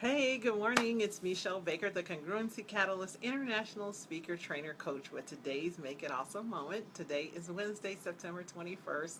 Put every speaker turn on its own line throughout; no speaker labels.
Hey, good morning. It's Meshell Baker, the Congruency Catalyst International Speaker Trainer Coach with today's Make It Awesome moment. Today is Wednesday, September 21st,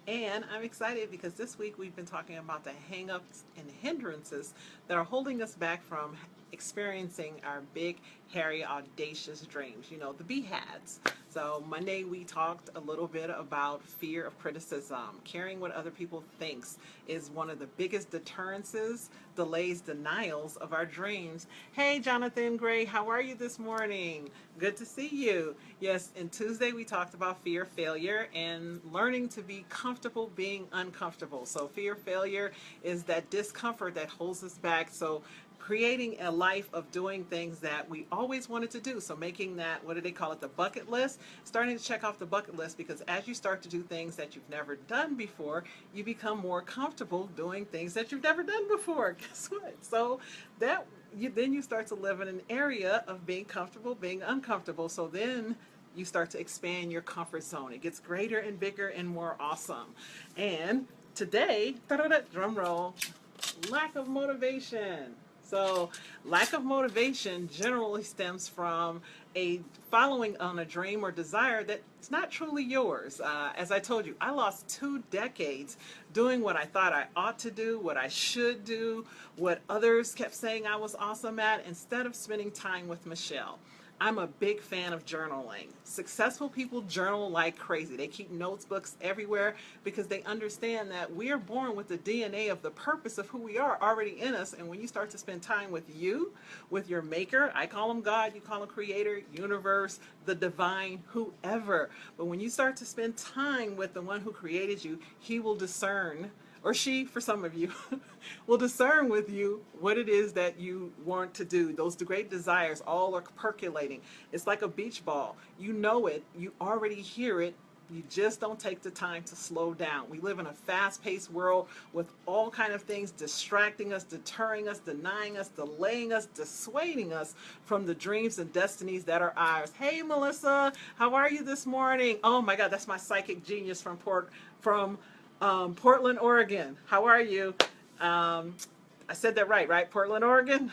and I'm excited because this week we've been talking about the hang-ups and hindrances that are holding us back from experiencing our big, hairy, audacious dreams, the BHADs. So Monday we talked a little bit about fear of criticism. Caring what other people thinks is one of the biggest deterrences, delays, denials of our dreams. Hey Jonathan Gray, how are you this morning? Good to see you. Yes, and Tuesday we talked about fear of failure and learning to be comfortable being uncomfortable. So fear of failure is that discomfort that holds us back. So creating a life of doing things that we always wanted to do. So making that, what do they call it, the bucket list, starting to check off the bucket list, because as you start to do things that you've never done before, you become more comfortable doing things that you've never done before. Guess what? So then you start to live in an area of being comfortable, being uncomfortable. So then you start to expand your comfort zone. It gets greater and bigger and more awesome. And today, drum roll, lack of motivation. So, lack of motivation generally stems from a following on a dream or desire that's not truly yours. As I told you, I lost 2 decades doing what I thought I ought to do, what I should do, what others kept saying I was awesome at, instead of spending time with Meshell. I'm a big fan of journaling. Successful people journal like crazy. They keep notebooks everywhere because they understand that we are born with the DNA of the purpose of who we are already in us. And when you start to spend time with you, with your maker, I call him God, you call him creator, universe, the divine, whoever. But when you start to spend time with the one who created you, he will discern, or she, for some of you, will discern with you what it is that you want to do. Those great desires all are percolating. It's like a beach ball. You know it, you already hear it, you just don't take the time to slow down. We live in a fast-paced world with all kind of things distracting us, deterring us, denying us, delaying us, dissuading us from the dreams and destinies that are ours. Hey Melissa, how are you this morning? Oh my God, that's my psychic genius from Portland, Oregon. How are you? I said that right? Portland, Oregon?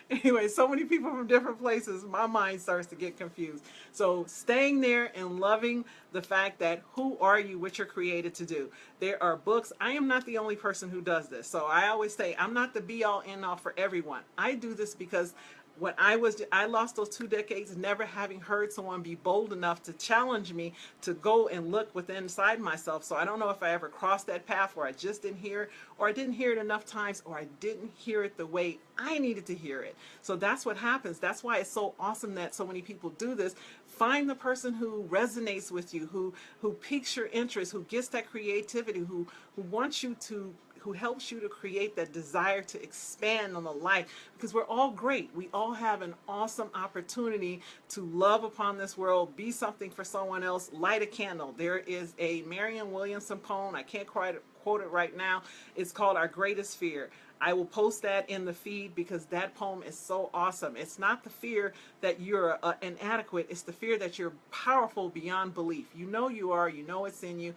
Anyway, so many people from different places, my mind starts to get confused. So staying there and loving the fact that who are you, what you're created to do. There are books. I am not the only person who does this. So I always say I'm not the be all end all for everyone. I do this because when I lost those 2 decades never having heard someone be bold enough to challenge me to go and look within inside myself. So I don't know if I ever crossed that path where I just didn't hear it, or I didn't hear it enough times, or I didn't hear it the way I needed to hear it. So that's what happens. That's why it's so awesome that so many people do this. Find the person who resonates with you, who piques your interest, who gets that creativity, who wants you to, who helps you to create that desire to expand on the life, because we're all great. We all have an awesome opportunity to love upon this world, be something for someone else, light a candle. There is a Marianne Williamson poem, I can't quite quote it right now. It's called Our Greatest Fear. I will post that in the feed because that poem is so awesome. It's not the fear that you're inadequate, it's the fear that you're powerful beyond belief. You know you are, you know it's in you,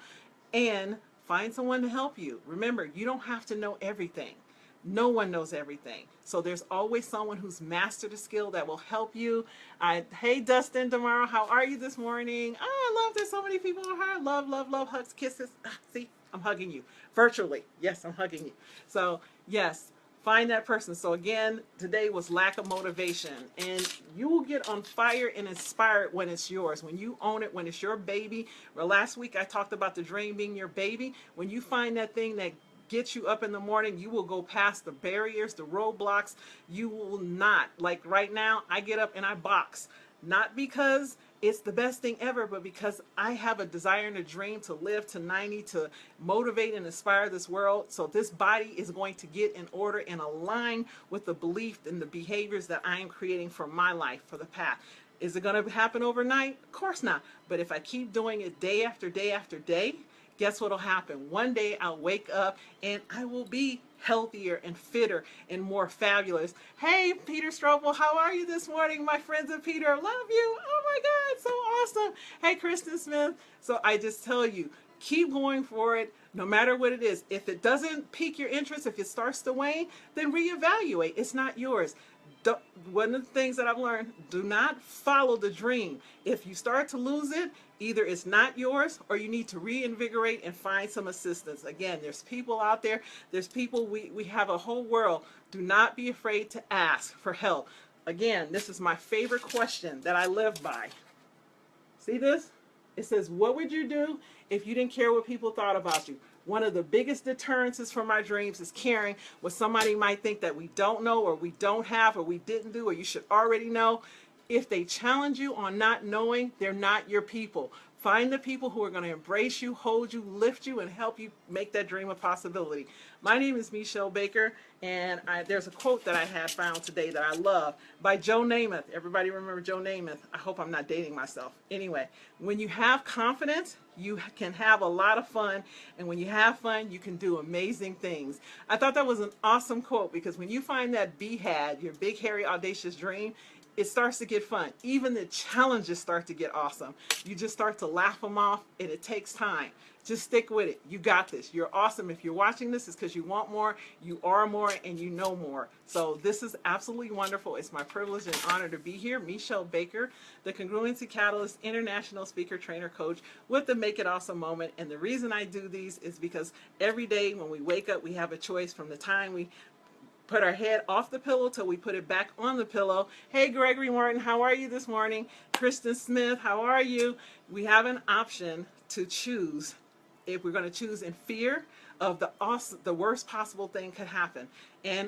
and find someone to help you. Remember, you don't have to know everything. No one knows everything. So there's always someone who's mastered a skill that will help you. Hey, Dustin tomorrow, how are you this morning? Oh, I love there's so many people on her. Love, love, love, hugs, kisses. See, I'm hugging you virtually. Yes, I'm hugging you. So yes, find that person. So again, today was lack of motivation, and you will get on fire and inspired when it's yours, when you own it, when it's your baby. Well, last week I talked about the dream being your baby. When you find that thing that gets you up in the morning, you will go past the barriers, the roadblocks. You will not, like right now, I get up and I box. Not because it's the best thing ever, but because I have a desire and a dream to live to 90, to motivate and inspire this world. So this body is going to get in order and align with the belief and the behaviors that I am creating for my life, for the path. Is it going to happen overnight? Of course not. But if I keep doing it day after day after day, guess what will happen? One day I'll wake up and I will be healthier and fitter and more fabulous. Hey, Peter Strobel, how are you this morning? My friends of Peter, love you. Oh my God, so awesome. Hey, Kristen Smith. So I just tell you, keep going for it. No matter what it is, if it doesn't pique your interest, if it starts to wane, then reevaluate. It's not yours. Don't, one of the things that I've learned, do not follow the dream. If you start to lose it, either it's not yours or you need to reinvigorate and find some assistance. Again, there's people out there, there's people, we have a whole world. Do not be afraid to ask for help. Again, this is my favorite question that I live by. See this? It says, what would you do if you didn't care what people thought about you? One of the biggest deterrences for my dreams is caring what somebody might think that we don't know or we don't have or we didn't do or you should already know. If they challenge you on not knowing, they're not your people. Find the people who are going to embrace you, hold you, lift you, and help you make that dream a possibility. My name is Meshell Baker, and there's a quote that I had found today that I love by Joe Namath. Everybody remember Joe Namath? I hope I'm not dating myself. Anyway, when you have confidence, you can have a lot of fun, and when you have fun, you can do amazing things. I thought that was an awesome quote because when you find that BHAD, your big, hairy, audacious dream, it starts to get fun. Even the challenges start to get awesome. You just start to laugh them off, and it takes time. Just stick with it. You got this. You're awesome. If you're watching this, it's because you want more, you are more, and you know more. So this is absolutely wonderful. It's my privilege and honor to be here. Meshell Baker, the Congruency Catalyst International Speaker Trainer Coach with the Make It Awesome moment. And the reason I do these is because every day when we wake up, we have a choice from the time we put our head off the pillow till we put it back on the pillow. Hey, Gregory Martin, how are you this morning? Kristen Smith, how are you? We have an option to choose. If we're going to choose in fear of the worst possible thing could happen,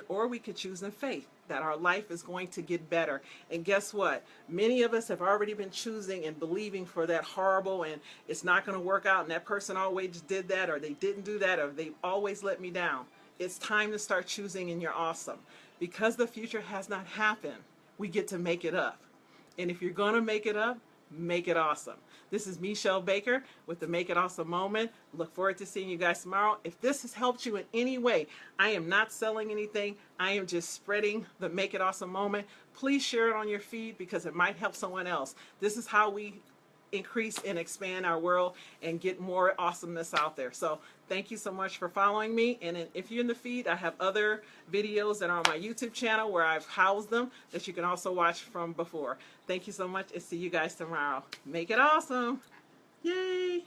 or we could choose in faith that our life is going to get better. And guess what? Many of us have already been choosing and believing for that horrible and it's not going to work out and that person always did that or they didn't do that or they always let me down. It's time to start choosing in your awesome. Because the future has not happened, we get to make it up. And if you're going to make it up, make it awesome. This is Meshell Baker with the Make It Awesome moment. Look forward to seeing you guys tomorrow. If this has helped you in any way, I am not selling anything. I am just spreading the Make It Awesome moment. Please share it on your feed because it might help someone else. This is how we increase and expand our world and get more awesomeness out there. So thank you so much for following me. And if you're in the feed, I have other videos that are on my YouTube channel where I've housed them that you can also watch from before. Thank you so much and see you guys tomorrow. Make it awesome. Yay.